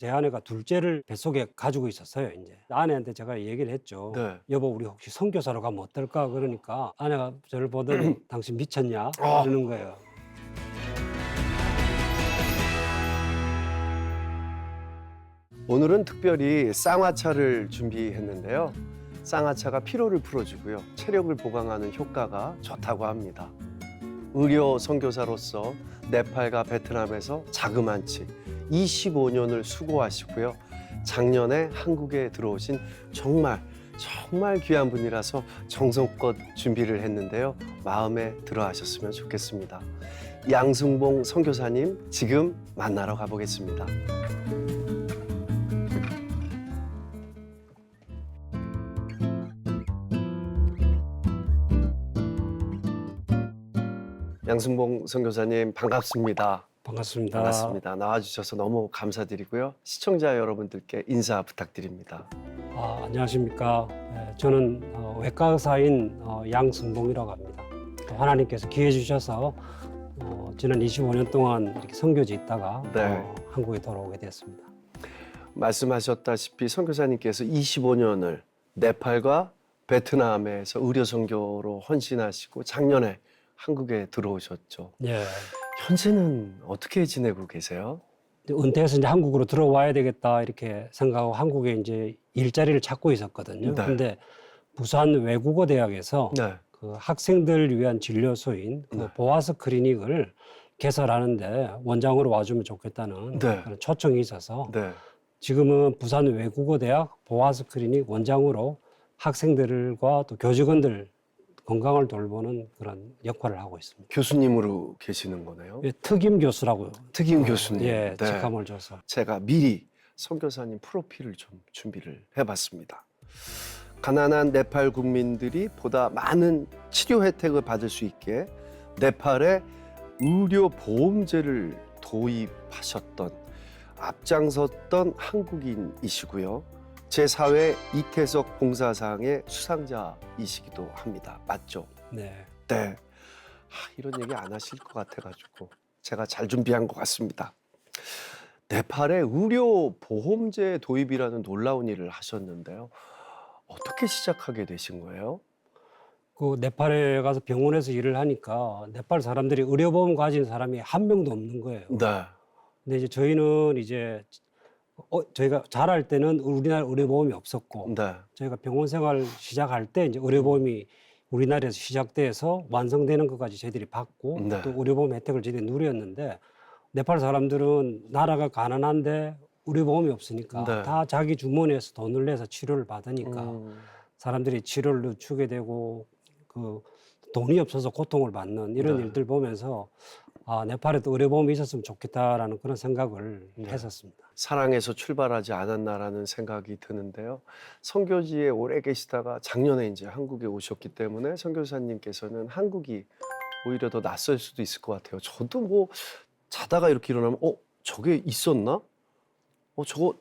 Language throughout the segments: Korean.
제 아내가 둘째를 뱃속에 가지고 있었어요. 이제 아내한테 제가 얘기를 했죠. 네. 여보, 우리 혹시 선교사로 가면 어떨까? 그러니까 아내가 저를 보더니 당신 미쳤냐? 아. 그러는 거예요. 오늘은 특별히 쌍화차를 준비했는데요. 쌍화차가 피로를 풀어주고요. 체력을 보강하는 효과가 좋다고 합니다. 의료 선교사로서 네팔과 베트남에서 자그만치 25년을 수고하시고요. 작년에 한국에 들어오신 정말 귀한 분이라서 정성껏 준비를 했는데요. 마음에 들어 하셨으면 좋겠습니다. 양승봉 선교사님 지금 만나러 가보겠습니다. 양승봉 선교사님 반갑습니다. 반갑습니다. 반갑습니다. 나와주셔서 너무 감사드리고요. 시청자 여러분들께 인사 부탁드립니다. 안녕하십니까. 저는 외과 의사인 양승봉이라고 합니다. 또 하나님께서 기회 주셔서 지난 25년 동안 이렇게 선교지에 있다가 네. 한국에 돌아오게 됐습니다. 말씀하셨다시피 선교사님께서 25년을 네팔과 베트남에서 의료 선교로 헌신하시고 작년에 한국에 들어오셨죠. 예. 현재는 어떻게 지내고 계세요? 은퇴해서 이제 한국으로 들어와야 되겠다 이렇게 생각하고 한국에 이제 일자리를 찾고 있었거든요. 네. 근데 부산 외국어 대학에서 네. 그 학생들 위한 진료소인 그 네. 보아스 클리닉을 개설하는데 원장으로 와주면 좋겠다는 네. 그런 초청이 있어서 네. 지금은 부산 외국어 대학 보아스 클리닉 원장으로 학생들과 또 교직원들 건강을 돌보는 그런 역할을 하고 있습니다. 교수님으로 계시는 거네요. 예, 특임 교수라고요. 특임 교수님. 예, 네. 직함을 줘서. 제가 미리 선교사님 프로필을 좀 준비를 해봤습니다. 가난한 네팔 국민들이 보다 많은 치료 혜택을 받을 수 있게 네팔에 의료 보험제를 도입하셨던 앞장섰던 한국인이시고요. 제4회 이태석 봉사상의 수상자이시기도 합니다. 맞죠? 네. 네. 이런 얘기 안 하실 것 같아가지고 제가 잘 준비한 것 같습니다. 네팔에 의료 보험제 도입이라는 놀라운 일을 하셨는데요. 어떻게 시작하게 되신 거예요? 그 네팔에 가서 병원에서 일을 하니까 네팔 사람들이 의료보험 가진 사람이 한 명도 없는 거예요. 네. 근데 이제 저희는 이제 저희가 자랄 때는 우리나라 의료보험이 없었고 네. 저희가 병원 생활 시작할 때 이제 의료보험이 우리나라에서 시작돼서 완성되는 것까지 저희들이 받고 네. 또 의료보험 혜택을 저희들이 누렸는데 네팔 사람들은 나라가 가난한데 의료보험이 없으니까 네. 다 자기 주머니에서 돈을 내서 치료를 받으니까 음. 사람들이 치료를 늦추게 되고 그 돈이 없어서 고통을 받는 이런 네. 일들 보면서 네팔에도 의료보험이 있었으면 좋겠다라는 그런 생각을 네. 했었습니다. 사랑에서 출발하지 않았나라는 생각이 드는데요. 선교지에 오래 계시다가 작년에 이제 한국에 오셨기 때문에 선교사님께서는 한국이 오히려 더 낯설 수도 있을 것 같아요. 저도 뭐 자다가 이렇게 일어나면 저게 있었나? 저거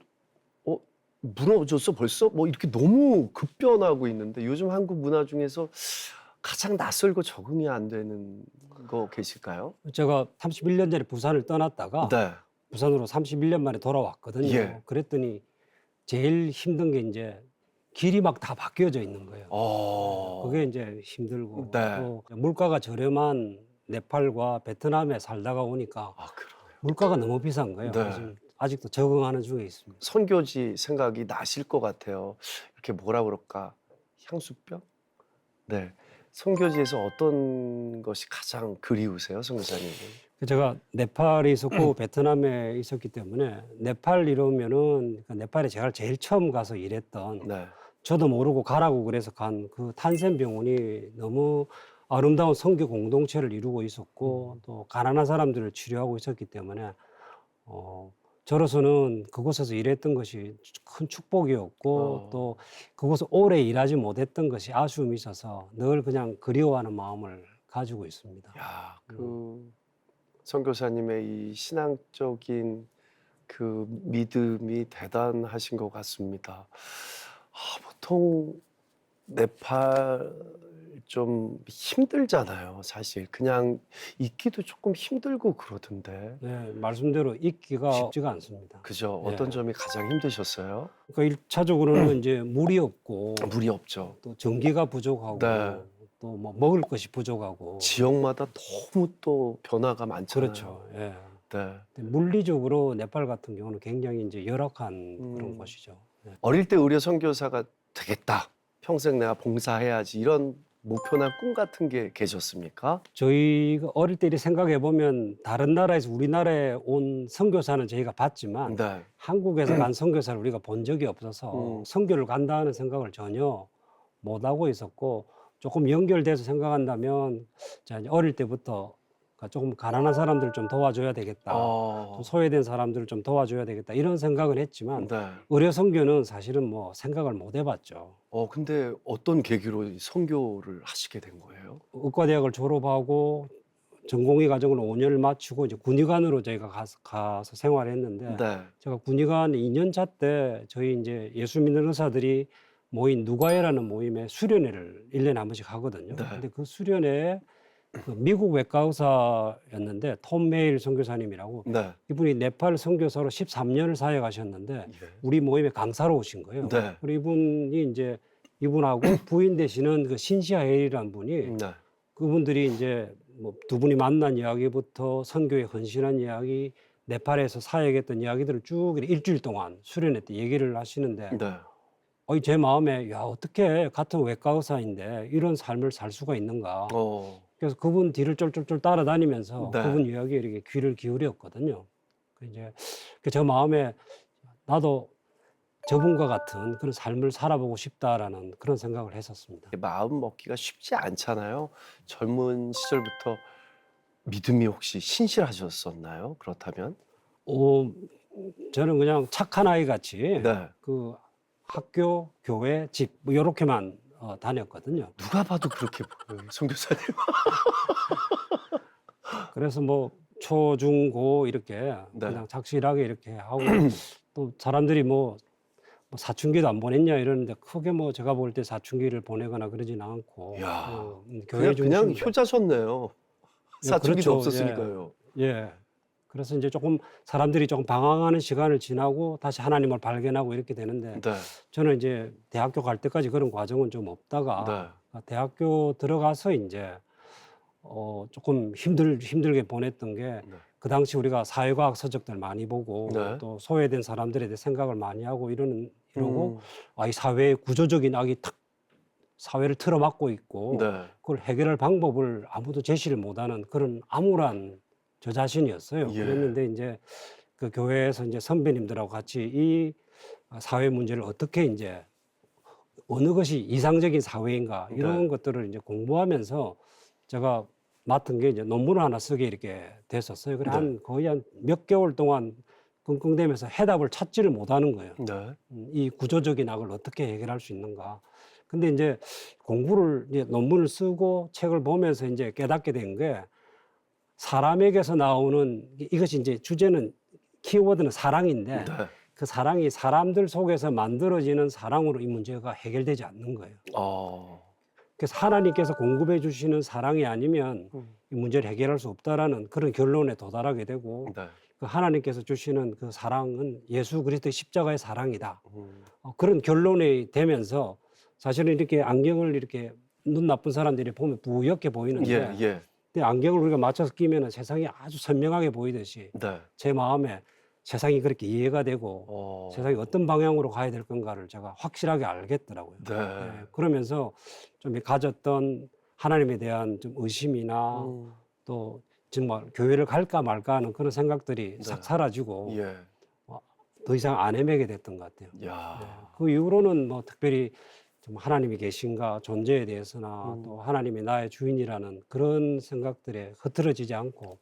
무너졌어 벌써? 뭐 이렇게 너무 급변하고 있는데 요즘 한국 문화 중에서 가장 낯설고 적응이 안 되는 거 계실까요? 제가 31년 전에 부산을 떠났다가 네. 부산으로 31년 만에 돌아왔거든요. 예. 그랬더니 제일 힘든 게 이제 길이 막 다 바뀌어져 있는 거예요. 그게 이제 힘들고 네. 또 물가가 저렴한 네팔과 베트남에 살다가 오니까 그러네요. 물가가 너무 비싼 거예요. 네. 그래서 아직도 적응하는 중에 있습니다. 선교지 생각이 나실 것 같아요. 이렇게 뭐라 그럴까? 향수병? 네. 선교지에서 어떤 것이 가장 그리우세요, 선교사님은? 제가 네팔에 있었고 베트남에 있었기 때문에 네팔 이러면은 네팔에 제가 제일 처음 가서 일했던 네. 저도 모르고 가라고 그래서 간 그 탄센 병원이 너무 아름다운 선교 공동체를 이루고 있었고 또 가난한 사람들을 치료하고 있었기 때문에 저로서는 그곳에서 일했던 것이 큰 축복이었고 또 그곳에 오래 일하지 못했던 것이 아쉬움이 있어서 늘 그냥 그리워하는 마음을 가지고 있습니다. 야, 그 선교사님의 이 신앙적인 그 믿음이 대단하신 것 같습니다. 보통 네팔 좀 힘들잖아요, 사실. 그냥 있기도 조금 힘들고 그러던데. 네, 말씀대로 있기가 쉽지가 않습니다. 그죠? 예. 어떤 점이 가장 힘드셨어요? 그러니까 1차적으로는 이제 물이 없고 물이 없죠. 또 전기가 부족하고 네. 또 뭐 먹을 것이 부족하고 지역마다 너무 또 변화가 많잖아요. 그렇죠. 예. 네. 근데 물리적으로 네팔 같은 경우는 굉장히 이제 열악한 그런 음. 곳이죠. 예. 어릴 때 의료 선교사가 되겠다. 평생 내가 봉사해야지. 이런 목표나 꿈 같은 게 계셨습니까? 저희가 어릴 때 생각해 보면 다른 나라에서 우리나라에 온 선교사는 저희가 봤지만 네. 한국에서 간 선교사를 우리가 본 적이 없어서 음. 선교를 간다는 생각을 전혀 못 하고 있었고 조금 연결돼서 생각한다면 자, 이제 어릴 때부터 조금 가난한 사람들을 좀 도와줘야 되겠다. 좀 소외된 사람들을 좀 도와줘야 되겠다. 이런 생각은 했지만 네. 의료 선교는 사실은 뭐 생각을 못 해봤죠. 근데 어떤 계기로 이 선교를 하시게 된 거예요? 의과대학을 졸업하고 전공의 과정을 5년을 마치고 이제 군의관으로 저희가 가서 생활했는데 네. 제가 군의관 2년 차 때 저희 이제 예수 믿는 의사들이 모인 누가회라는 모임에 수련회를 1년에 한 번씩 하거든요. 네. 근데 그 수련회에 그 미국 외과 의사였는데 톰 메일 선교사님이라고 네. 이분이 네팔 선교사로 13년을 사역하셨는데 예. 우리 모임에 강사로 오신 거예요. 네. 그리고 이분이 이제 이분하고 부인 되시는 그 신시아 헤일이라는 분이 네. 그분들이 이제 뭐 두 분이 만난 이야기부터 선교에 헌신한 이야기, 네팔에서 사역했던 이야기들을 쭉 일주일 동안 수련회 때 얘기를 하시는데 네. 제 마음에 야 어떻게 같은 외과 의사인데 이런 삶을 살 수가 있는가. 그래서 그분 뒤를 쫄쫄쫄 따라다니면서 네. 그분 이야기에 이렇게 귀를 기울였거든요. 그 이제 저 마음에 나도 저분과 같은 그런 삶을 살아보고 싶다라는 그런 생각을 했었습니다. 마음 먹기가 쉽지 않잖아요. 젊은 시절부터 믿음이 혹시 신실하셨었나요? 그렇다면? 어, 저는 그냥 착한 아이 같이 네. 그 학교, 교회, 집, 뭐, 요렇게만 다녔거든요. 누가 봐도 그렇게 보여요, 선교사님. 그래서 뭐, 초, 중, 고, 이렇게 네. 그냥 착실하게 이렇게 하고, 또 사람들이 뭐 사춘기도 안 보냈냐 이러는데, 크게 뭐 제가 볼 때 사춘기를 보내거나 그러진 않고, 이야, 교회 그냥 중심으로. 효자셨네요. 예, 사춘기도 그렇죠. 없었으니까요. 예. 그래서 이제 조금 사람들이 조금 방황하는 시간을 지나고 다시 하나님을 발견하고 이렇게 되는데, 네. 저는 이제 대학교 갈 때까지 그런 과정은 좀 없다가 대학교 들어가서 이제 조금 힘들게 보냈던 게 네. 그 당시 우리가 사회과학 서적들 많이 보고 네. 또 소외된 사람들에 대해 생각을 많이 하고 이러고 음. 이 사회의 구조적인 악이 탁 사회를 틀어막고 있고 네. 그걸 해결할 방법을 아무도 제시를 못하는 그런 암울한 저 자신이었어요. 예. 그랬는데 이제 그 교회에서 이제 선배님들하고 같이 이 사회 문제를 어떻게 이제 어느 것이 이상적인 사회인가 이런 네. 것들을 이제 공부하면서 제가 맡은 게 이제 논문을 하나 쓰게 이렇게 됐었어요. 그래 네. 거의 한 몇 개월 동안 끙끙대면서 해답을 찾지를 못하는 거예요. 네. 이 구조적인 악을 어떻게 해결할 수 있는가. 근데 이제 공부를 이제 논문을 쓰고 책을 보면서 이제 깨닫게 된 게 사람에게서 나오는 이것이 이제 주제는 키워드는 사랑인데 네. 그 사랑이 사람들 속에서 만들어지는 사랑으로 이 문제가 해결되지 않는 거예요. 그래서 하나님께서 공급해 주시는 사랑이 아니면 이 문제를 해결할 수 없다라는 그런 결론에 도달하게 되고 네. 그 하나님께서 주시는 그 사랑은 예수 그리스도의 십자가의 사랑이다. 음. 그런 결론이 되면서 사실은 이렇게 안경을 이렇게 눈 나쁜 사람들이 보면 뿌옇게 보이는데 예. 예. 근데 안경을 우리가 맞춰서 끼면 세상이 아주 선명하게 보이듯이 네. 제 마음에 세상이 그렇게 이해가 되고 세상이 어떤 방향으로 가야 될 건가를 제가 확실하게 알겠더라고요. 네. 예, 그러면서 좀 가졌던 하나님에 대한 좀 의심이나 또 정말 교회를 갈까 말까 하는 그런 생각들이 네. 싹 사라지고 예. 더 이상 안 헤매게 됐던 것 같아요. 야. 그 이후로는 뭐 특별히 좀 하나님이 계신가 존재에 대해서나 또 하나님이 나의 주인이라는 그런 생각들에 흐트러지지 않고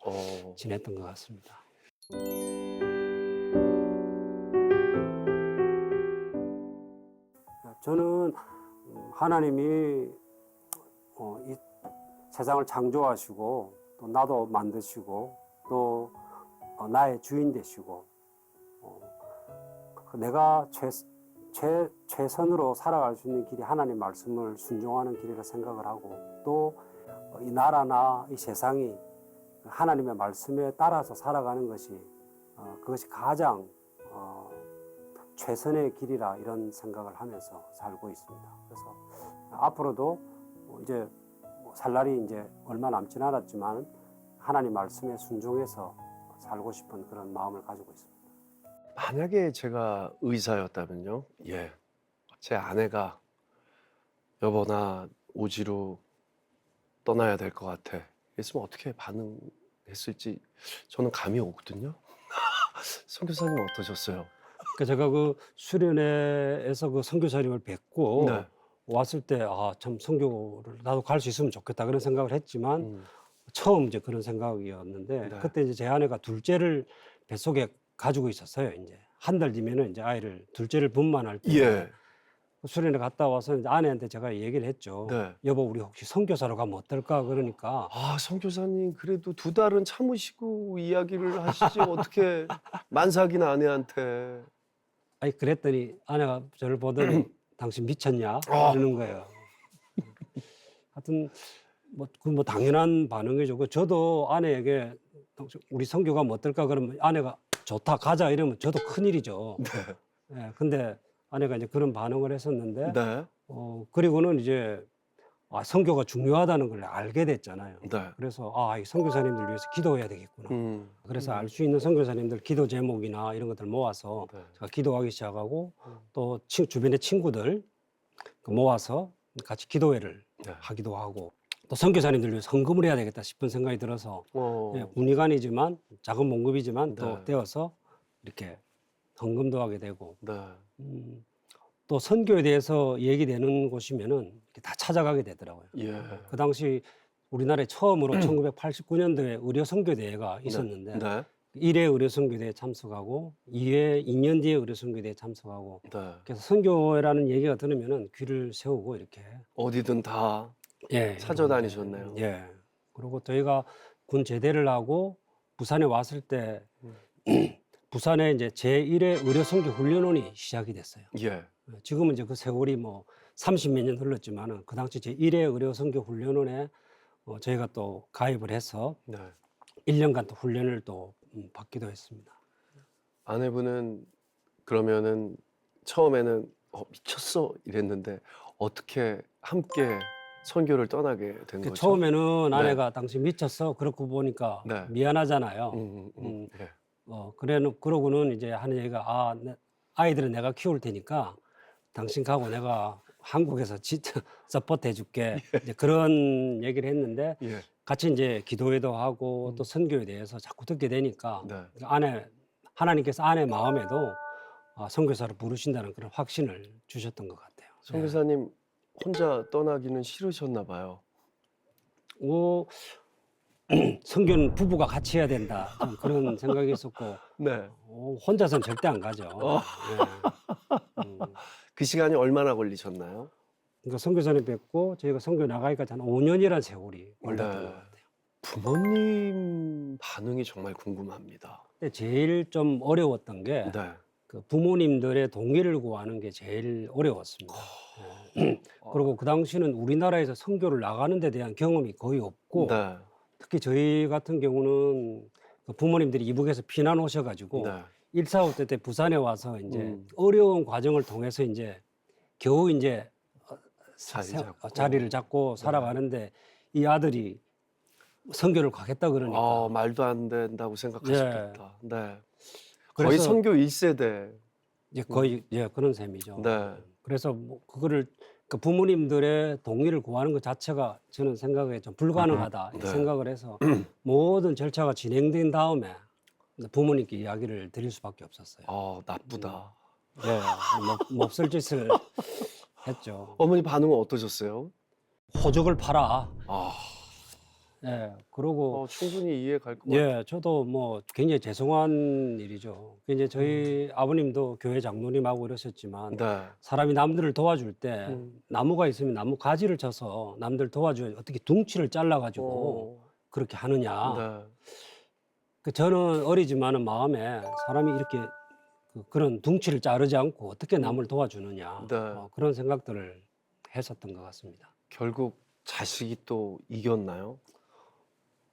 지냈던 것 같습니다. 저는 하나님이 이 세상을 창조하시고 또 나도 만드시고 또 최선으로 살아갈 수 있는 길이 하나님 말씀을 순종하는 길이라 생각을 하고 또 이 나라나 이 세상이 하나님의 말씀에 따라서 살아가는 것이 그것이 가장 최선의 길이라 이런 생각을 하면서 살고 있습니다. 그래서 앞으로도 이제 살 날이 이제 얼마 남진 않았지만 하나님 말씀에 순종해서 살고 싶은 그런 마음을 가지고 있습니다. 만약에 제가 의사였다면요. 예. 제 아내가 여보 나 오지로 떠나야 될 것 같아. 했으면 어떻게 반응했을지 저는 감이 오거든요. 선교사님 어떠셨어요? 그러니까 제가 그 수련회에서 그 선교사님을 뵙고 네. 왔을 때 참 선교를 나도 갈 수 있으면 좋겠다 그런 생각을 했지만 음, 처음 이제 그런 생각이었는데 네. 그때 이제 제 아내가 둘째를 뱃속에 가지고 있었어요. 이제 한 달 뒤면은 이제 아이를 둘째를 분만할 때 예. 수련회 갔다 와서 이제 아내한테 제가 얘기를 했죠. 네. 여보 우리 혹시 선교사로 가면 어떨까 그러니까 아, 선교사님 그래도 2달은 참으시고 이야기를 하시지 어떻게 만삭인 아내한테. 아니 그랬더니 아내가 저를 보더니 당신 미쳤냐 아. 그러는 거예요. 하여튼 뭐 당연한 반응이죠. 저도 아내에게 우리 선교 가면 어떨까 그러면 아내가 좋다 가자 이러면 저도 큰일이죠. 네. 예, 근데 아내가 이제 그런 반응을 했었는데 네. 그리고는 이제 선교가 중요하다는 걸 알게 됐잖아요. 네. 그래서 이 선교사님들 위해서 기도해야 되겠구나. 그래서 알 수 있는 선교사님들 기도 제목이나 이런 것들 모아서 네. 제가 기도하기 시작하고 음. 또 주변의 친구들 모아서 같이 기도회를 네. 하기도 하고 또 선교사님들 위해서 헌금을 해야 되겠다 싶은 생각이 들어서 예, 군의관이지만 작은 봉급이지만 또 네. 떼어서 이렇게 헌금도 하게 되고 네. 또 선교에 대해서 얘기되는 곳이면은 이렇게 다 찾아가게 되더라고요. 예. 그 당시 우리나라에 처음으로 1989년도에 의료 선교 대회가 있었는데 네. 1회 의료 선교 대회에 참석하고 2년 뒤에 의료 선교 대회에 참석하고 네. 그래서 선교회라는 얘기가 들으면은 귀를 세우고 이렇게 어디든 다 예, 찾아다니셨네요. 예. 그리고 저희가 군 제대를 하고 부산에 왔을 때 부산에 이제 제1회 의료 선교 훈련원이 시작이 됐어요. 예. 지금은 이제 그 세월이 뭐 30몇 년 흘렀지만은 그 당시 제1회 의료 선교 훈련원에 저희가 또 가입을 해서 네. 1년간 또 훈련을 또 받기도 했습니다. 아내분은 그러면은 처음에는 미쳤어 이랬는데 어떻게 함께 선교를 떠나게 된 거죠? 처음에는 네. 아내가 당신 미쳤어. 그렇고 보니까 네. 미안하잖아요. 예. 그러고는 이제 하는 얘기가 아이들은 내가 키울 테니까 당신 가고 내가 한국에서 진짜 서포트 해줄게. 이제 그런 얘기를 했는데 예. 같이 이제 기도회도 하고 또 선교에 대해서 자꾸 듣게 되니까 네. 하나님께서 아내 마음에도 선교사로 부르신다는 그런 확신을 주셨던 것 같아요. 선교사님 혼자 떠나기는 싫으셨나 봐요. 선교는 부부가 같이 해야 된다. 좀 그런 생각이 있었고 네. 혼자서는 절대 안 가죠. 그 시간이 얼마나 걸리셨나요? 그러니까 선교사님 뵙고 저희가 선교 나가기까지 한 5년이라는 세월이 걸렸던 것 같아요. 부모님 반응이 정말 궁금합니다. 근데 제일 좀 어려웠던 게 네. 그 부모님들의 동의를 구하는 게 제일 어려웠습니다. 그리고 그 당시는 우리나라에서 선교를 나가는 데 대한 경험이 거의 없고 네. 특히 저희 같은 경우는 그 부모님들이 이북에서 피난 오셔가지고 네. 1.4.5 때 부산에 와서 이제 음. 어려운 과정을 통해서 이제 겨우 이제 자리를 잡고 네. 살아가는데 이 아들이 선교를 가겠다 그러니까 말도 안 된다고 생각하셨겠다. 네. 거의 그래서 선교 1세대. 이제 거의 그런 셈이죠. 네. 그래서 뭐 그거를 그 부모님들의 동의를 구하는 것 자체가 저는 생각에 좀 불가능하다 이 네. 생각을 해서 모든 절차가 진행된 다음에 부모님께 이야기를 드릴 수밖에 없었어요. 나쁘다. 네, 몹쓸 짓을 했죠. 어머니 반응은 어떠셨어요? 호적을 팔아. 아, 예, 그러고 충분히 이해 갈 것 같아요. 예, 저도 뭐 굉장히 죄송한 일이죠. 이제 저희 아버님도 교회 장로님하고 이러셨지만 네. 사람이 남들을 도와줄 때 음. 나무가 있으면 나무 가지를 쳐서 남들 도와줘야지 어떻게 둥치를 잘라가지고 그렇게 하느냐. 네. 저는 어리지만은 마음에 사람이 이렇게 그런 둥치를 자르지 않고 어떻게 남을 도와주느냐 네. 그런 생각들을 했었던 것 같습니다. 결국 자식이 또 이겼나요?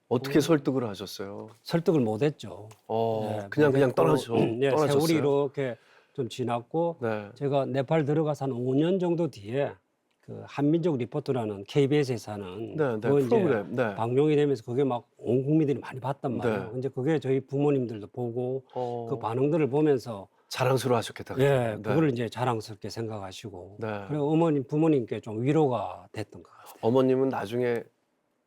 어떻게 어, 설득을 하셨어요? 설득을 못했죠. 네, 그냥 못했고, 떠나셨어요? 세월이 이렇게 좀 지났고 네. 제가 네팔 들어가서 한 5년 정도 뒤에 그 한민족 리포트라는 KBS에서 하는 네, 네, 그거 이제 프로그램. 네. 방영이 되면서 그게 막 온 국민들이 많이 봤단 말이에요. 네. 근데 그게 저희 부모님들도 보고 그 어, 반응들을 보면서 자랑스러워 하셨겠다. 그때. 예, 네. 그거를 이제 자랑스럽게 생각하시고 네. 그리고 부모님께 좀 위로가 됐던 것 같아요. 어머님은 나중에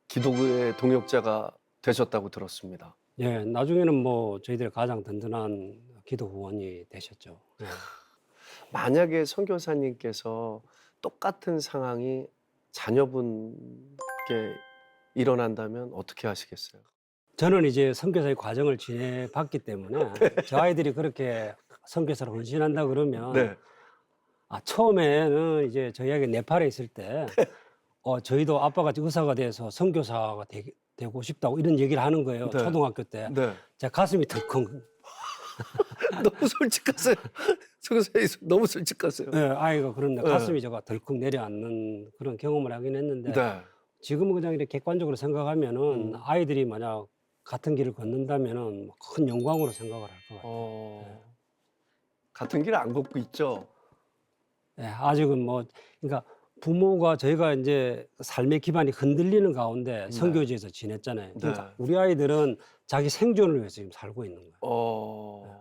기독교의 동역자가 되셨다고 들었습니다. 예, 나중에는 뭐 저희들의 가장 든든한 기도 후원이 되셨죠. 예. 만약에 선교사님께서 똑같은 상황이 자녀분께 일어난다면 어떻게 하시겠어요? 저는 이제 선교사의 과정을 지내봤기 때문에 저 아이들이 그렇게 선교사로 헌신한다 그러면 네. 처음에는 이제 저희에게 네팔에 있을 때 저희도 아빠가 의사가 돼서 선교사가 되고 싶다고 이런 얘기를 하는 거예요. 네. 초등학교 때. 네. 제 가슴이 덜컹. 너무 솔직하세요. 선교사님 너무 솔직하세요. 예, 아이가 그런데 네. 가슴이 제가 덜컥 내려앉는 그런 경험을 하긴 했는데 네. 지금은 그냥 이렇게 객관적으로 생각하면은 아이들이 만약 같은 길을 걷는다면은 큰 영광으로 생각을 할 것 같아요. 같은 길 안 걷고 있죠. 예, 아직은 뭐 그러니까 부모가 저희가 이제 삶의 기반이 흔들리는 가운데 네. 선교지에서 지냈잖아요. 그러니까 네. 우리 아이들은 자기 생존을 위해서 지금 살고 있는 거예요.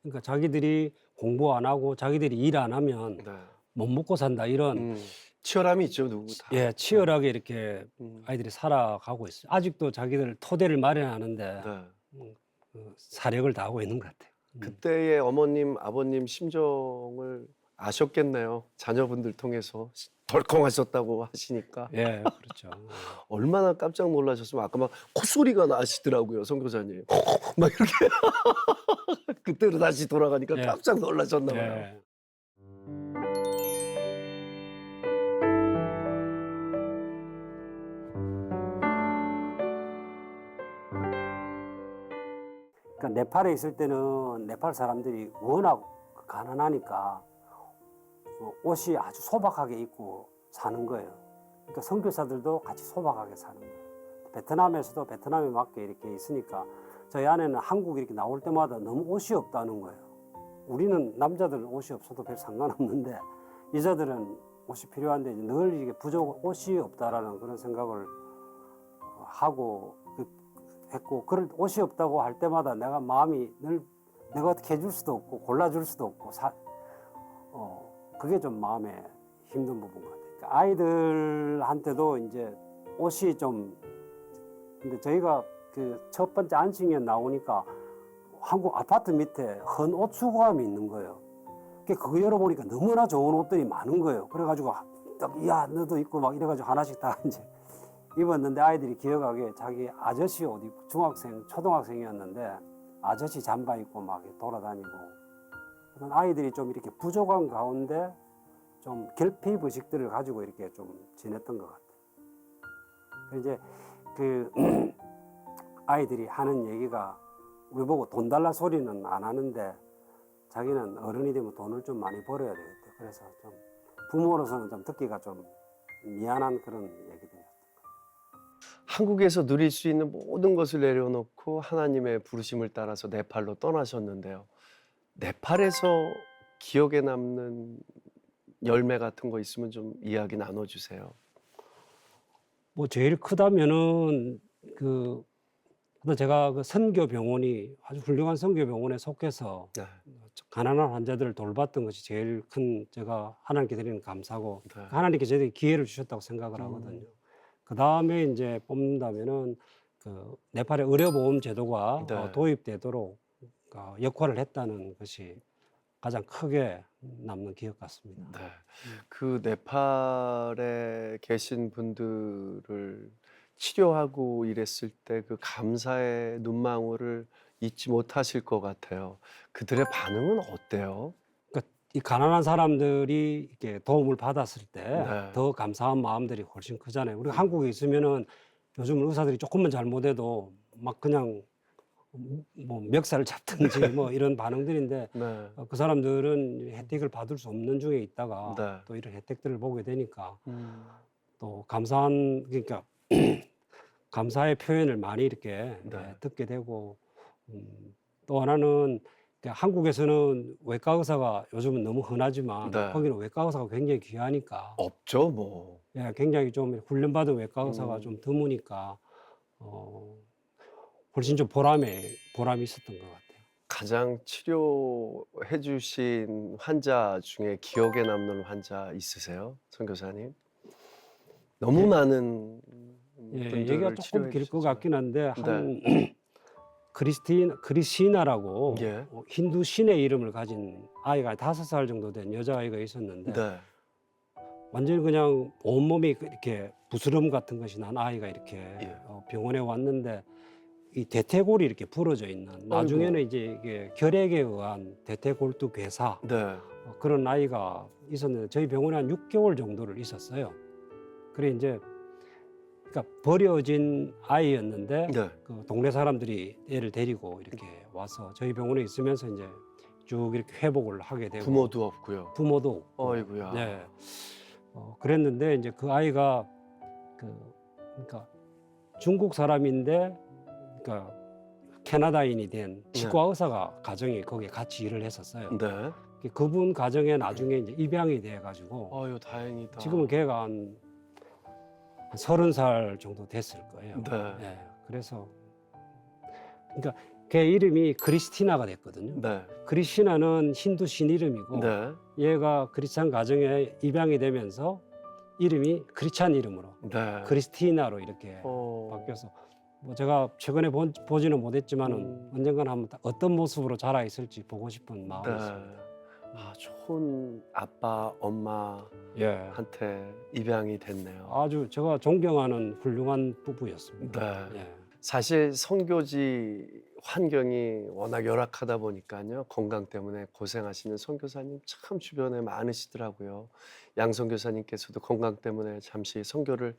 그러니까 자기들이 공부 안 하고 자기들이 일 안 하면 네. 못 먹고 산다 이런 치열함이 있죠, 누구 다. 예, 치열하게 이렇게 음. 아이들이 살아가고 있어요. 아직도 자기들 토대를 마련하는데 네. 사력을 다하고 있는 것 같아요. 그때의 어머님, 아버님 심정을 아셨겠네요. 자녀분들 통해서 덜컹하셨다고 하시니까 예, 그렇죠. 얼마나 깜짝 놀라셨으면 아까 막 콧소리가 나시더라고요, 선교사님. 막 이렇게 그때로 다시 돌아가니까 예. 깜짝 놀라셨나 봐요. 예. 그러니까 네팔에 있을 때는 네팔 사람들이 워낙 가난하니까 옷이 아주 소박하게 입고 사는 거예요. 그러니까 선교사들도 같이 소박하게 사는 거예요. 베트남에서도 베트남에 맞게 이렇게 있으니까 저희 아내는 한국 이렇게 나올 때마다 너무 옷이 없다는 거예요. 우리는 남자들은 옷이 없어도 별 상관없는데 여자들은 옷이 필요한데 늘 이게 옷이 없다라는 그런 생각을 하고 했고 그럴 옷이 없다고 할 때마다 내가 마음이 늘 내가 어떻게 해줄 수도 없고 골라줄 수도 없고 그게 좀 마음에 힘든 부분 같아요. 그러니까 아이들한테도 이제 옷이 좀 근데 저희가 그 첫 번째 안식년 나오니까 한국 아파트 밑에 헌 옷 수거함이 있는 거예요. 그거 열어보니까 너무나 좋은 옷들이 많은 거예요. 그래가지고 딱 야 너도 입고 막 이래가지고 하나씩 다 이제 입었는데 아이들이 기억하기에 자기 아저씨 옷 입고 초등학생이었는데 아저씨 잠바 입고 막 돌아다니고 그런 아이들이 좀 이렇게 부족한 가운데 좀 결핍 의식들을 가지고 이렇게 좀 지냈던 것 같아요. 이제 그 아이들이 하는 얘기가 우리 보고 돈 달라 소리는 안 하는데 자기는 어른이 되면 돈을 좀 많이 벌어야 되겠대. 그래서 좀 부모로서는 좀 듣기가 좀 미안한 그런 얘기들이었어요. 한국에서 누릴 수 있는 모든 것을 내려놓고 하나님의 부르심을 따라서 네팔로 떠나셨는데요. 네팔에서 기억에 남는 열매 같은 거 있으면 좀 이야기 나눠주세요. 뭐 제일 크다면은 제가 그 선교 병원이 아주 훌륭한 선교 병원에 속해서 네. 가난한 환자들을 돌봤던 것이 제일 큰 제가 하나님께 드리는 감사고 네. 하나님께 저에게 기회를 주셨다고 생각을 하거든요. 그 다음에 이제 뽑는다면은 그 네팔의 의료보험 제도가 네. 도입되도록 역할을 했다는 것이 가장 크게 남는 기억 같습니다. 네. 그 네팔에 계신 분들을 치료하고 이랬을 때 그 감사의 눈망울을 잊지 못하실 것 같아요. 그들의 반응은 어때요? 그러니까 이 가난한 사람들이 이렇게 도움을 받았을 때 네. 더 감사한 마음들이 훨씬 크잖아요. 우리가 한국에 있으면은 요즘 의사들이 조금만 잘못해도 막 그냥 뭐 멱살을 잡든지 뭐 이런 반응들인데 네. 그 사람들은 혜택을 받을 수 없는 중에 있다가 네. 또 이런 혜택들을 보게 되니까 음. 또 감사한 그러니까 감사의 표현을 많이 이렇게 네. 듣게 되고 또 하나는 한국에서는 외과 의사가 요즘은 너무 흔하지만 네. 거기는 외과 의사가 굉장히 귀하니까 없죠, 뭐. 굉장히 좀 훈련받은 외과 의사가 음. 좀 드무니까 어 훨씬 좀 보람이 있었던 것 같아요. 가장 치료해 주신 환자 중에 기억에 남는 환자 있으세요? 선교사님? 너무 예. 많은 얘기가 분들을 조금 치료해 길 것 주셨지만. 같긴 한데 네. 한 크리스티나라고 예. 힌두 신의 이름을 가진 아이가 5살 정도 된 여자아이가 있었는데 네. 완전히 그냥 온몸이 이렇게 부스럼 같은 것이 난 아이가 이렇게 예. 병원에 왔는데 이 대퇴골이 이렇게 부러져 있는 나중에는 아이고. 이제 이게 결핵에 의한 대퇴골두 괴사 네. 그런 아이가 있었는데 저희 병원에 한 6개월 정도를 있었어요. 그래 이제 그러니까 버려진 아이였는데 네. 그 동네 사람들이 애를 데리고 이렇게 와서 저희 병원에 있으면서 이제 쭉 이렇게 회복을 하게 되고 부모도 없고요. 부모도 없고 아이고야. 네. 그랬는데 이제 그 아이가 그러니까 중국 사람인데 그러니까 캐나다인이 된 치과 의사가 가정이 거기에 같이 일을 했었어요. 네. 그분 가정에 나중에 이제 입양이 돼 가지고 아유, 다행이다. 지금은 걔가 한 30살 정도 됐을 거예요. 네. 예. 그래서 그러니까 걔 이름이 크리스티나가 됐거든요. 네. 크리스티나는 힌두 신 이름이고 네. 얘가 크리스찬 가정에 입양이 되면서 이름이 크리스찬 이름으로 네. 크리스티나로 이렇게 어. 바뀌어서 뭐 제가 최근에 보지는 못했지만은 언젠간 한번 어떤 모습으로 자라 있을지 보고 싶은 마음이 네. 있습니다. 아, 좋은 아빠, 엄마한테 예. 입양이 됐네요. 아주 제가 존경하는 훌륭한 부부였습니다. 네. 예. 사실 선교지 환경이 워낙 열악하다 보니까요. 건강 때문에 고생하시는 선교사님 참 주변에 많으시더라고요. 양 선교사님께서도 건강 때문에 잠시 선교를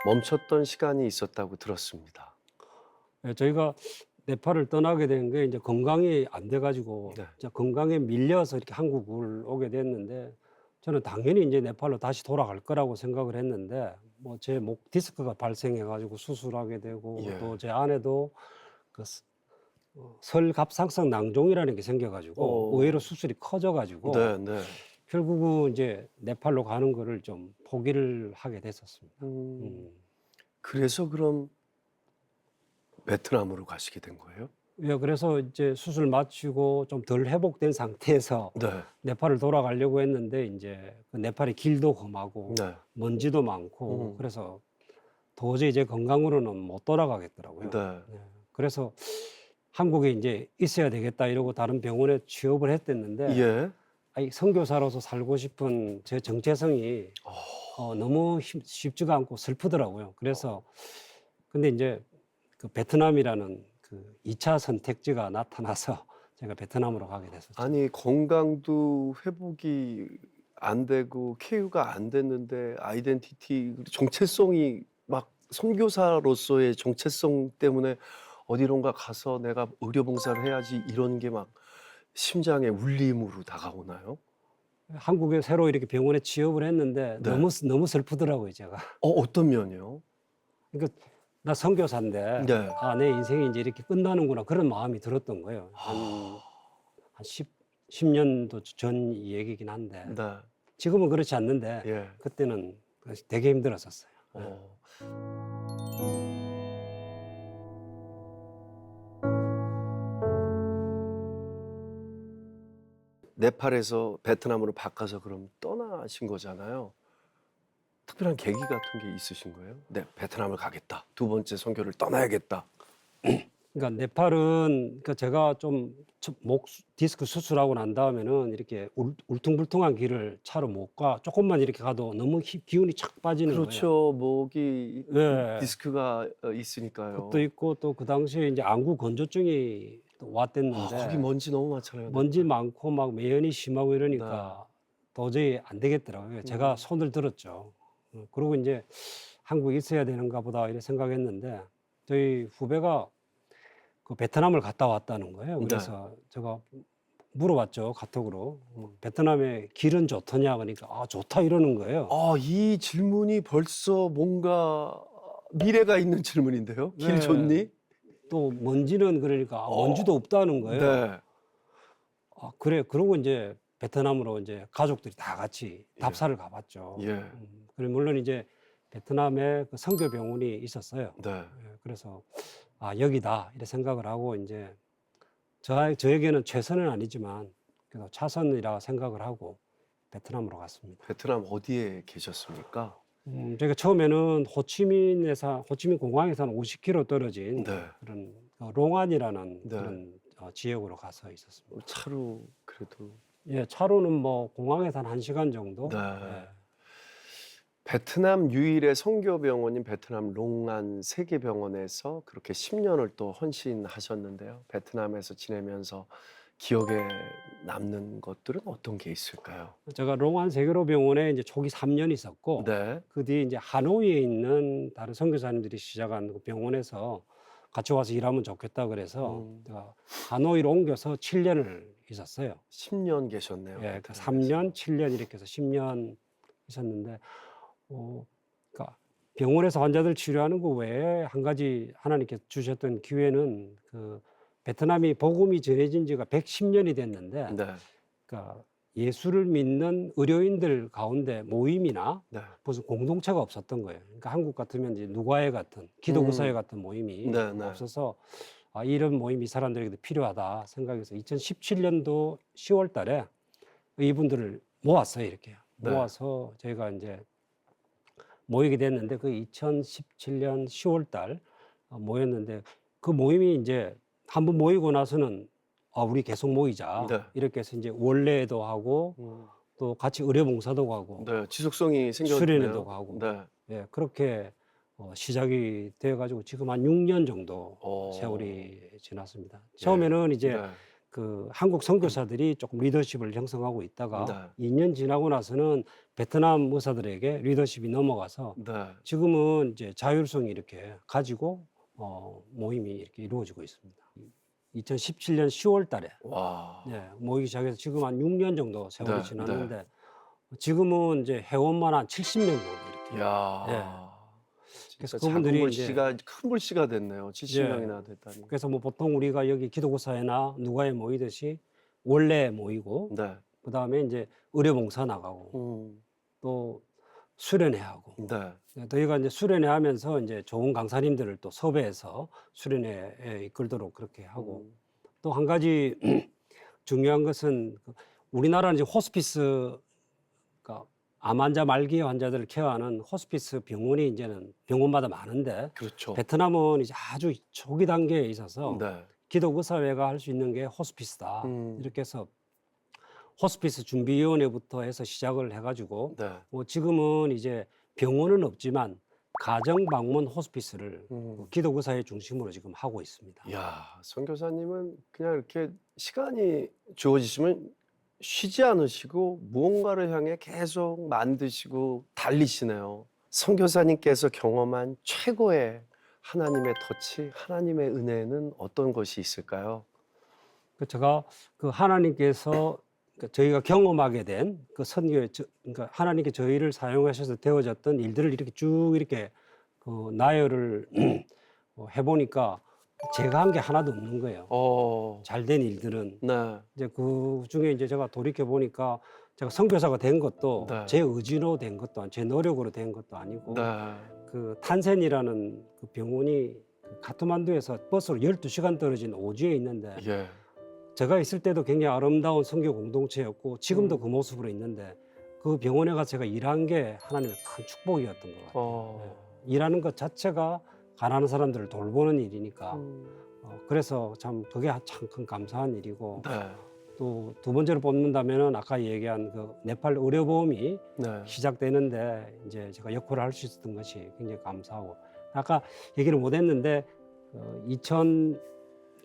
멈췄던 시간이 있었다고 들었습니다. 예, 저희가 네팔을 떠나게 된 게 이제 건강이 안 돼 가지고 네. 건강에 밀려서 이렇게 한국을 오게 됐는데 저는 당연히 이제 네팔로 다시 돌아갈 거라고 생각을 했는데 뭐 제 목 디스크가 발생해 가지고 수술하게 되고 예. 또 제 아내도 그 설갑상선 낭종이라는 게 생겨 가지고 어. 의외로 수술이 커져 가지고 네, 네. 결국은 이제 네팔로 가는 거를 좀 포기를 하게 됐었습니다. 음. 그래서 그럼 베트남으로 가시게 된 거예요? 예, 그래서 이제 수술 마치고 좀 덜 회복된 상태에서 네. 네팔을 돌아가려고 했는데 이제 그 네팔의 길도 험하고 네. 먼지도 많고 음. 그래서 도저히 제 건강으로는 못 돌아가겠더라고요. 네. 예. 그래서 한국에 이제 있어야 되겠다 이러고 다른 병원에 취업을 했댔는데 예. 이 선교사로서 살고 싶은 제 정체성이 너무 쉽지가 않고 슬프더라고요. 그래서 근데 이제 그 베트남이라는 그 2차 선택지가 나타나서 제가 베트남으로 가게 됐었죠. 아니, 건강도 회복이 안 되고 케어가 안 됐는데 아이덴티티 정체성이 막 선교사로서의 정체성 때문에 어디론가 가서 내가 의료 봉사를 해야지 이런 게 막 심장에 울림으로 다가오나요? 한국에 새로 이렇게 병원에 취업을 했는데 네. 너무 슬프더라고요, 제가. 어떤 면이요? 그러니까 나 선교사인데 네. 내 인생이 이제 이렇게 끝나는구나 그런 마음이 들었던 거예요. 한 10년도 전 얘기긴 한데 네. 지금은 그렇지 않는데 예. 그때는 되게 힘들었었어요. 어. 네팔에서 베트남으로 바꿔서 그럼 떠나신 거잖아요. 특별한 계기 같은 게 있으신 거예요? 네, 베트남을 가겠다. 두 번째 선교를 떠나야겠다. 그러니까 네팔은 그러니까 제가 좀 목 디스크 수술하고 난 다음에는 이렇게 울퉁불퉁한 길을 차로 못 가. 조금만 이렇게 가도 너무 기운이 착 빠지는 거예요. 그렇죠. 목이 네. 디스크가 있으니까요. 그것도 있고 또 그 당시에 이제 안구 건조증이 또 왔댔는데 거기 먼지 너무 많잖아요. 먼지 네팔. 많고 막 매연이 심하고 이러니까 도저히 안 되겠더라고요. 제가 손을 들었죠. 그리고 이제 '한국에 있어야 되는가 보다.' 이렇게 생각했는데 저희 후배가 그 베트남을 갔다 왔다는 거예요. 네. 그래서 제가 물어봤죠, 카톡으로. 베트남에 길은 좋더냐 그러니까 아 좋다 이러는 거예요. 이 질문이 벌써 뭔가 미래가 있는 질문인데요. 길 네. 좋니? 또 먼지는 그러니까 먼지도 없다는 거예요. 네. 아 그래 그러고 이제 베트남으로 이제 가족들이 다 같이 예. 답사를 가봤죠. 예. 그래 물론 이제 베트남에 그 선교 병원이 있었어요. 네. 예, 그래서 아 여기다 이렇게 생각을 하고 이제 저에게는 최선은 아니지만 그래도 차선이라 생각을 하고 베트남으로 갔습니다. 베트남 어디에 계셨습니까? 저희가 처음에는 호치민 공항에서 한 50km 떨어진 네. 그런 롱안이라는 네. 그런 지역으로 가서 있었습니다. 차로 그래도 예, 차로는 뭐 공항에서 한 1시간 정도. 네. 예. 베트남 유일의 선교 병원인 베트남 롱안 세계병원에서 그렇게 10년을 또 헌신하셨는데요. 베트남에서 지내면서 기억에 남는 것들은 어떤 게 있을까요? 제가 롱안 세계로병원에 이제 초기 3년 있었고 네. 그 뒤에 이제 하노이에 있는 다른 선교사님들이 시작한 그 병원에서 같이 와서 일하면 좋겠다 그래서 제가 하노이로 옮겨서 7년을 있었어요. 10년 계셨네요. 예, 그 베트남에서. 3년, 7년 이렇게 해서 10년 있었는데, 그러니까 병원에서 환자들 치료하는 거 외에 한 가지 하나님께서 주셨던 기회는 그 베트남이 복음이 전해진 지가 110년이 됐는데, 네. 그러니까 예수를 믿는 의료인들 가운데 모임이나 네. 무슨 공동체가 없었던 거예요. 그러니까 한국 같으면 이제 누가회 같은 기도구사회 같은 모임이 네, 네. 없어서 아, 이런 모임이 이 사람들에게도 필요하다 생각해서 2017년도 10월 달에 이분들을 모았어요. 이렇게 네. 모아서 저희가 이제 모이게 됐는데 그 2017년 10월 달 모였는데 그 모임이 이제 한번 모이고 나서는 아, 우리 계속 모이자. 네. 이렇게 해서 이제 원래도 하고 또 같이 의료봉사도 가고 네. 지속성이 생겼네요. 수련회도 가고 네. 예, 그렇게 시작이 되어가지고 지금 한 6년 정도 세월이 지났습니다. 처음에는 이제 네. 그 한국 선교사들이 조금 리더십을 형성하고 있다가 네. 2년 지나고 나서는 베트남 의사들에게 리더십이 넘어가서 네. 지금은 이제 자율성이 이렇게 가지고 모임이 이렇게 이루어지고 있습니다. 2017년 10월 달에 와. 모이기 시작해서 지금 한 6년 정도 세월이 네, 지났는데 지금은 이제 회원만 한 70명 정도 이렇게. 야. 그래서 진짜 그분들이 작은 이제 불씨가 큰 불씨가 됐네요. 70명이나 됐다니. 그래서 뭐 보통 우리가 여기 기도구사회나 누가에 모이듯이 원래 모이고 네. 그다음에 이제 의료봉사 나가고 또 수련회 하고 네. 저희가 이제 수련회 하면서 이제 좋은 강사님들을 또 섭외해서 수련회에 이끌도록 그렇게 하고 또 한 가지 중요한 것은 우리나라는 이제 호스피스 그러니까 암 환자 말기 환자들을 케어하는 호스피스 병원이 이제는 병원마다 많은데 그렇죠. 베트남은 이제 아주 초기 단계에 있어서 네. 기도의사회가 할 수 있는 게 호스피스다. 이렇게 해서 호스피스 준비위원회부터 해서 시작을 해가지고 네. 지금은 이제 병원은 없지만 가정 방문 호스피스를 기도의사회 중심으로 지금 하고 있습니다. 야, 선교사님은 그냥 이렇게 시간이 주어지시면 쉬지 않으시고 무언가를 향해 계속 만드시고 달리시네요. 선교사님께서 경험한 최고의 하나님의 터치, 하나님의 은혜는 어떤 것이 있을까요? 제가 그 하나님께서 저희가 경험하게 된 그 선교의 그러니까 하나님께 저희를 사용하셔서 되어졌던 일들을 이렇게 쭉 이렇게 나열을 해보니까 제가 한 게 하나도 없는 거예요. 잘된 일들은. 네. 이제 그 중에 이제 제가 돌이켜 보니까 제가 선교사가 된 것도 네. 제 의지로 된 것도 제 노력으로 된 것도 아니고 네. 그 탄센이라는 그 병원이 카트만두에서 버스로 12시간 떨어진 오지에 있는데 예. 제가 있을 때도 굉장히 아름다운 선교 공동체였고 지금도 그 모습으로 있는데 그 병원에 가서 제가 일한 게 하나님의 큰 축복이었던 것 같아요. 일하는 것 자체가 가난한 사람들을 돌보는 일이니까 그래서 참 그게 참 큰 감사한 일이고 네. 또 두 번째로 뽑는다면은 아까 얘기한 그 네팔 의료보험이 네. 시작되는데 이제 제가 역할을 할 수 있었던 것이 굉장히 감사하고 아까 얘기를 못했는데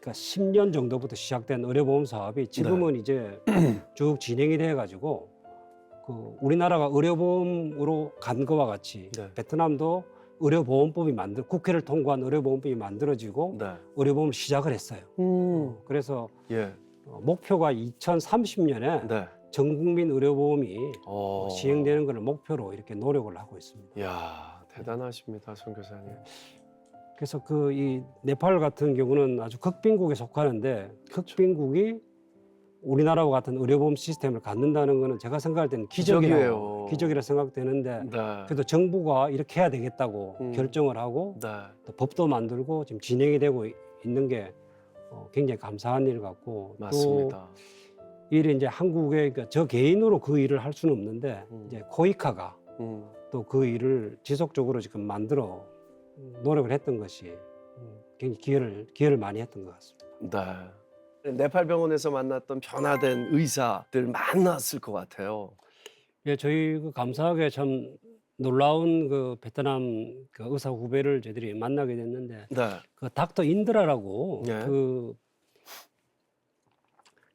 2010년 정도부터 시작된 의료보험 사업이 지금은 이제 쭉 진행이 돼가지고 그 우리나라가 의료보험으로 간 거와 같이 네. 베트남도 의료보험법이 국회를 통과한 의료보험법이 만들어지고 네. 의료보험을 시작을 했어요. 그래서 예. 목표가 2030년에 네. 전 국민 의료보험이 어. 시행되는 것을 목표로 이렇게 노력을 하고 있습니다. 야, 대단하십니다, 선교사님. 그래서 이 네팔 같은 경우는 아주 극빈국에 속하는데 극빈국이 우리나라와 같은 의료보험 시스템을 갖는다는 것은 제가 생각할 때는 기적이에요. 기적이라 생각되는데 네. 그래도 정부가 이렇게 해야 되겠다고 결정을 하고 네. 또 법도 만들고 지금 진행이 되고 있는 게 굉장히 감사한 일 같고 맞습니다. 또 일이 이제 한국에 그러니까 저 개인으로 그 일을 할 수는 없는데 이제 코이카가 또 그 일을 지속적으로 지금 만들어 노력을 했던 것이 굉장히 기여를 많이 했던 것 같습니다. 네. 네팔 병원에서 만났던 변화된 의사들 만났을 것 같아요. 예, 저희 감사하게 참 놀라운 그 베트남 그 의사 후배를 저희들이 만나게 됐는데 네. 그 닥터 인드라라고 예.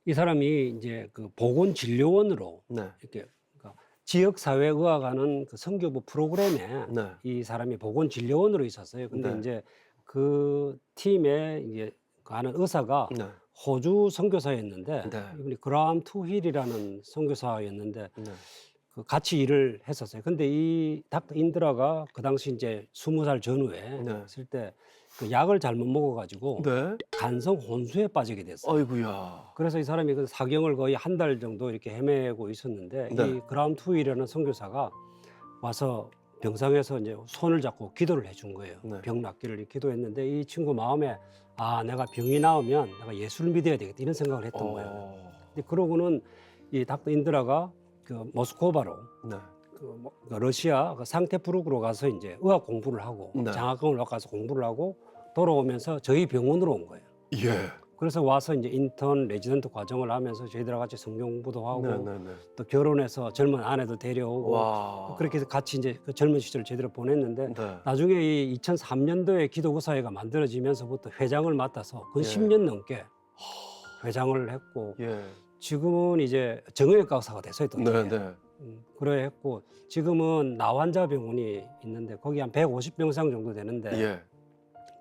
이 사람이 이제 그 보건진료원으로 네. 이렇게 그러니까 지역사회의학하는 그 선교부 프로그램에 네. 이 사람이 보건진료원으로 있었어요. 근데 네. 이제 그 팀에 이제 가는 의사가 네. 호주 선교사였는데 네. 이분이 그라함 투힐이라는 선교사였는데 네. 그 같이 일을 했었어요. 근데 이 닥터 인드라가 그 당시 이제 20살 전후에 네. 있을 때 그 약을 잘못 먹어가지고 네. 간성 혼수에 빠지게 됐어요. 아이고야. 그래서 이 사람이 그 사경을 거의 한 달 정도 이렇게 헤매고 있었는데 네. 이 그라함 투일이라는 선교사가 와서 병상에서 이제 손을 잡고 기도를 해준 거예요. 네. 병 낫기를 기도했는데 이 친구 마음에 내가 병이 나으면 내가 예수를 믿어야 되겠다 이런 생각을 했던 거예요. 근데 그러고는 이 닥터 인드라가 그 모스크바로 네. 그 러시아 그 상테프루크로 가서 이제 의학 공부를 하고 네. 장학금을 받고 가서 공부를 하고 돌아오면서 저희 병원으로 온 거예요. 예. 그래서 와서 이제 인턴 레지던트 과정을 하면서 저희들하고 같이 성경 공부도 하고 네네네. 또 결혼해서 젊은 아내도 데려오고 와. 그렇게 해서 같이 이제 그 젊은 시절을 제대로 보냈는데 네. 나중에 이 2003년도에 기독의사회가 만들어지면서부터 회장을 맡아서 그 예. 10년 넘게 회장을 했고 예. 지금은 이제 정형외과 의사가 됐어요. 또 네네. 그래 했고 지금은 나환자 병원이 있는데 거기 한 150병상 정도 되는데 예.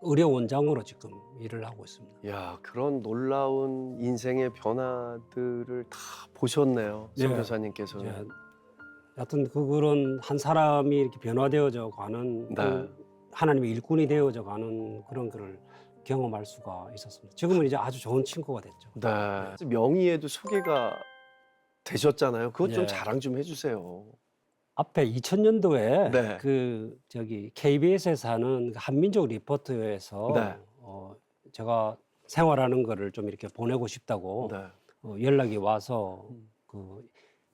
의료 원장으로 지금 일을 하고 있습니다. 야, 그런 놀라운 인생의 변화들을 다 보셨네요, 예. 선교사님께서는. 이제 여하튼 그런 한 사람이 이렇게 변화되어져 가는 네. 그 하나님의 일꾼이 되어져 가는 그런 거를 경험할 수가 있었습니다. 지금은 이제 아주 좋은 친구가 됐죠. 네. 명의에도 소개가 되셨잖아요. 그것 좀 예. 자랑 좀 해주세요. 앞에 2000년도에 네. 그 저기 KBS에서 하는 그 한민족 리포트에서 네. 제가 생활하는 거를 좀 이렇게 보내고 싶다고 네. 연락이 와서 그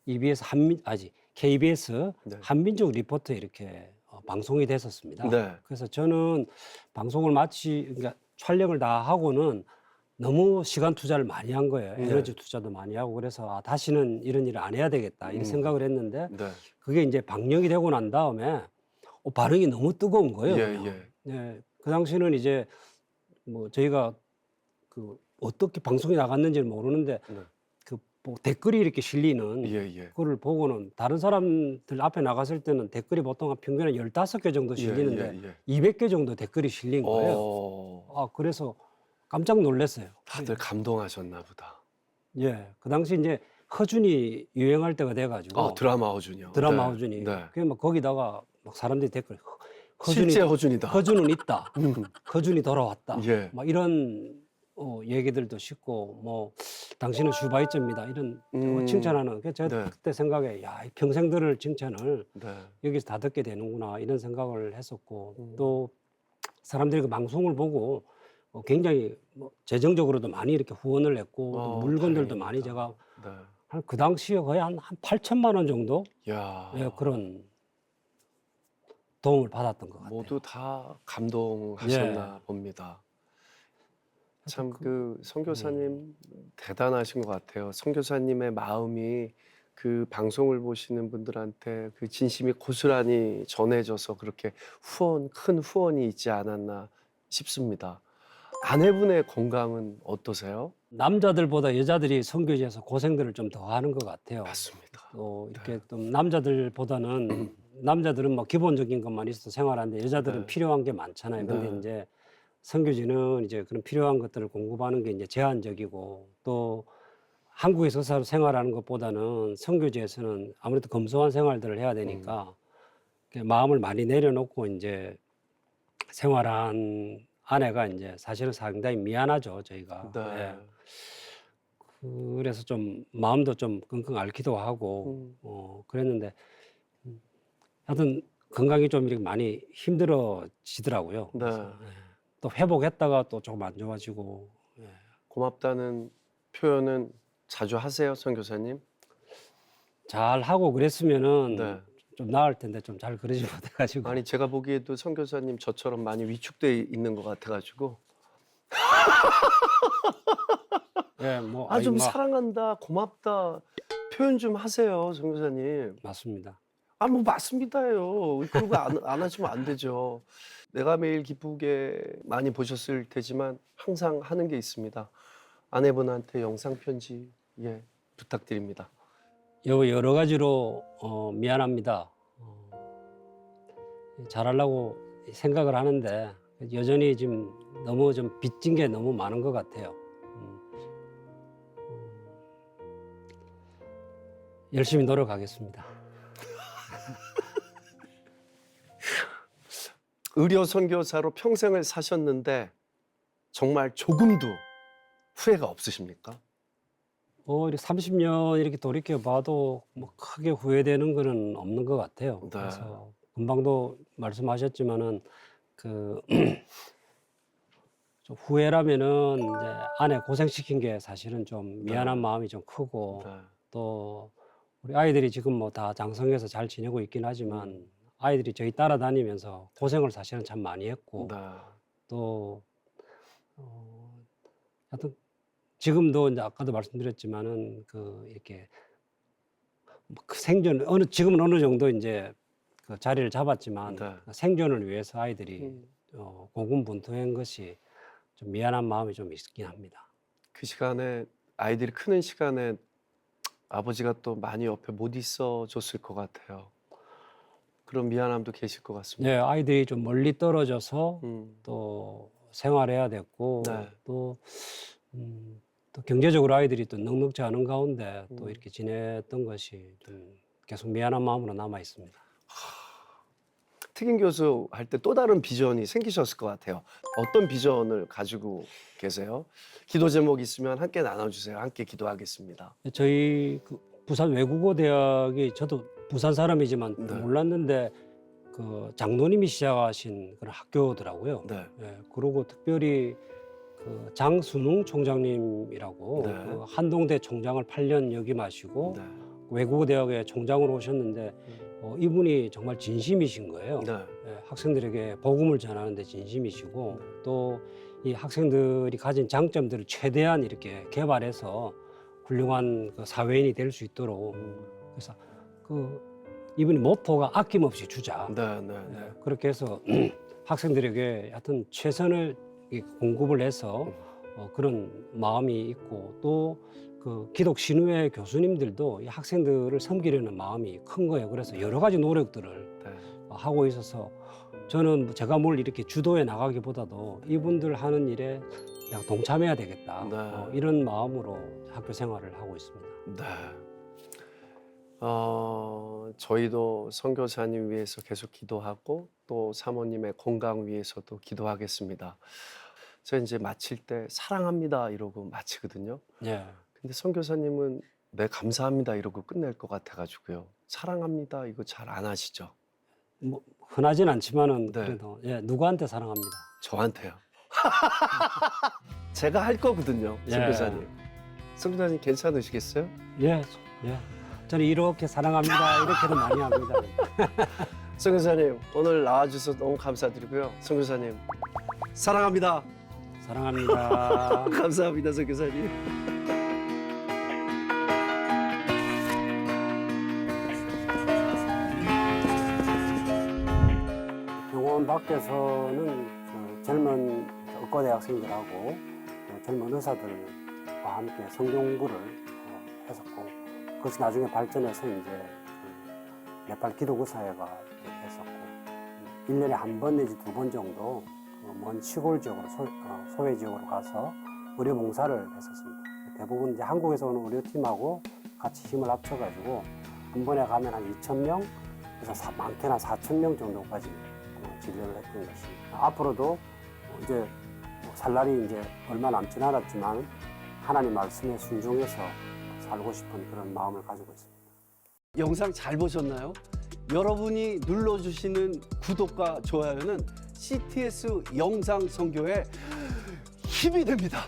EBS KBS 네. 한민족 리포트에 이렇게 방송이 됐었습니다. 네. 그래서 저는 방송을 그러니까 촬영을 다 하고는 너무 시간 투자를 많이 한 거예요. 네. 에너지 투자도 많이 하고 그래서 다시는 이런 일을 안 해야 되겠다 이런 생각을 했는데 네. 그게 이제 방영이 되고 난 다음에 반응이 너무 뜨거운 거예요. 예, 그냥. 예. 예, 그 당시는 이제 뭐 저희가 그 어떻게 방송이 나갔는지를 모르는데 네. 뭐 댓글이 이렇게 실리는 예, 예. 그거를 보고는 다른 사람들 앞에 나갔을 때는 댓글이 보통 한 평균 15개 정도 실리는데 예, 예. 200개 정도 댓글이 실린 거예요. 그래서 깜짝 놀랐어요. 다들 감동하셨나 보다. 예, 그 당시 이제 허준이 유행할 때가 돼가지고 드라마 허준이요. 드라마 네. 허준이. 네. 그게 막 거기다가 막 사람들이 댓글 실제 허준이다. 허준은 있다. 허준이 돌아왔다. 예. 막 이런 얘기들도 싣고 뭐 당신은 슈바이처입니다. 이런 칭찬하는. 그래서 제가 네. 그때 생각에 이 평생 들을 칭찬을 네. 여기서 다 듣게 되는구나 이런 생각을 했었고 또 사람들이 그 방송을 보고 굉장히 뭐 재정적으로도 많이 이렇게 후원을 했고 또 물건들도 다행입니다. 많이 제가 네. 한 그 당시에 거의 한 8천만 원 정도 야. 그런 도움을 받았던 것 같아요. 모두 다 감동하셨나 봅니다. 참 그 선교사님 대단하신 것 같아요. 선교사님의 마음이 그 방송을 보시는 분들한테 그 진심이 고스란히 전해져서 그렇게 큰 후원이 있지 않았나 싶습니다. 아내분의 건강은 어떠세요? 남자들보다 여자들이 선교지에서 고생들을 좀 더 하는 것 같아요. 맞습니다. 또 이렇게 좀 남자들보다는 남자들은 뭐 기본적인 것만 있어도 생활하는데 여자들은 네. 필요한 게 많잖아요. 근데 네. 이제 선교지는 이제 그런 필요한 것들을 공급하는 게 이제 제한적이고 또 한국에서 생활하는 것보다는 선교지에서는 아무래도 검소한 생활들을 해야 되니까 마음을 많이 내려놓고 이제 생활한 아내가 이제 사실은 상당히 미안하죠, 저희가. 네. 예. 그래서 좀 마음도 좀 끙끙 앓기도 하고 음. 그랬는데 하여튼 건강이 좀 이렇게 많이 힘들어지더라고요. 네. 그래서 또 회복했다가 또 조금 안 좋아지고. 예. 고맙다는 표현은 자주 하세요, 선교사님? 잘하고 그랬으면은 네. 좀 나을 텐데 좀 잘 그러지 못해 가지고. 아니 제가 보기에도 선교사님 저처럼 많이 위축돼 있는 것 같아가지고 예, 뭐 좀 뭐 사랑한다, 고맙다 표현 좀 하세요, 선교사님. 맞습니다. 뭐 맞습니다요. 그런 거 안 하시면 안 되죠. 내가 매일 기쁘게 많이 보셨을 테지만 항상 하는 게 있습니다. 아내분한테 영상 편지 부탁드립니다. 여러 가지로 미안합니다. 잘하려고 생각을 하는데 여전히 지금 너무 좀 빚진 게 너무 많은 것 같아요. 열심히 노력하겠습니다. 의료 선교사로 평생을 사셨는데 정말 조금도 후회가 없으십니까? 이렇게 30년 이렇게 돌이켜 봐도 뭐 크게 후회되는 거는 없는 것 같아요. 네. 그래서 금방도 말씀하셨지만은 그 좀 후회라면은 이제 아내 고생시킨 게 사실은 좀 미안한 네. 마음이 좀 크고 네. 또 우리 아이들이 지금 뭐 다 장성해서 잘 지내고 있긴 하지만 아이들이 저희 따라다니면서 고생을 사실은 참 많이 했고 네. 또 하여튼 지금도 이제 아까도 말씀드렸지만은 이렇게 그 생존 지금은 어느 정도 이제 그 자리를 잡았지만 네. 생존을 위해서 아이들이 음. 고군분투한 것이 좀 미안한 마음이 좀 있긴 합니다. 그 시간에 아이들이 크는 시간에 아버지가 또 많이 옆에 못 있어 줬을 것 같아요. 그런 미안함도 계실 것 같습니다. 네, 아이들이 좀 멀리 떨어져서 음. 또 생활해야 됐고 네. 또 경제적으로 아이들이 또 넉넉지 않은 가운데 또 음. 이렇게 지냈던 것이 좀 계속 미안한 마음으로 남아 있습니다. 특임 교수 할 때 또 다른 비전이 생기셨을 것 같아요. 어떤 비전을 가지고 계세요? 기도 제목 있으면 함께 나눠주세요. 함께 기도하겠습니다. 저희 그 부산 외국어 대학이 저도 부산 사람이지만 네. 몰랐는데 그 장로님이 시작하신 그런 학교더라고요. 네. 예, 그리고 특별히 그 장순웅 총장님이라고 네. 그 한동대 총장을 8년 역임하시고 네. 외국어 대학의 총장으로 오셨는데 이분이 정말 진심이신 거예요. 네. 예, 학생들에게 복음을 전하는데 진심이시고 또 이 학생들이 가진 장점들을 최대한 이렇게 개발해서 훌륭한 그 사회인이 될 수 있도록 그래서 이분이 모토가 아낌없이 주자. 네. 네. 네. 예, 그렇게 해서 학생들에게 하여튼 최선을 공급을 해서 그런 마음이 있고 또 그 기독 신우회 교수님들도 이 학생들을 섬기려는 마음이 큰 거예요. 그래서 여러 가지 노력들을 네. 하고 있어서 저는 제가 뭘 이렇게 주도해 나가기보다도 이분들 하는 일에 내가 동참해야 되겠다. 네. 이런 마음으로 학교 생활을 하고 있습니다. 네. 저희도 선교사님 위해서 계속 기도하고 또 사모님의 건강 위해서도 기도하겠습니다. 제가 이제 마칠 때 사랑합니다 이러고 마치거든요. 예. 근데 선교사님은 네 감사합니다 이러고 끝낼 것 같아가지고요. 사랑합니다 이거 잘 안 하시죠? 뭐 흔하진 않지만은 네. 그래도 누구한테 사랑합니다. 저한테요. 제가 할 거거든요, 예. 선교사님. 선교사님 괜찮으시겠어요? 예, 예. 저는 이렇게 사랑합니다. 이렇게도 많이 합니다. 선교사님 오늘 나와주셔서 너무 감사드리고요. 선교사님 사랑합니다. 사랑합니다. 감사합니다, 선교사님. 병원 밖에서는 그 젊은 의과대 학생들하고 또 젊은 의사들과 함께 성경 공부를 했었고 그것이 나중에 발전해서 이제 그 네팔 기독의사회가 했었고 1년에 한 번 내지 두 번 정도 먼 시골 지역으로 소외 지역으로 가서 의료 봉사를 했었습니다. 대부분 이제 한국에서 오는 의료팀하고 같이 힘을 합쳐가지고 한 번에 가면 한 2,000명, 그래서 많게는 한 4,000명 정도까지 진료를 했던 것입니다. 앞으로도 이제 살 날이 이제 얼마 남진 않았지만 하나님 말씀에 순종해서 살고 싶은 그런 마음을 가지고 있습니다. 영상 잘 보셨나요? 여러분이 눌러주시는 구독과 좋아요는 CTS 영상 선교에 힘이 됩니다.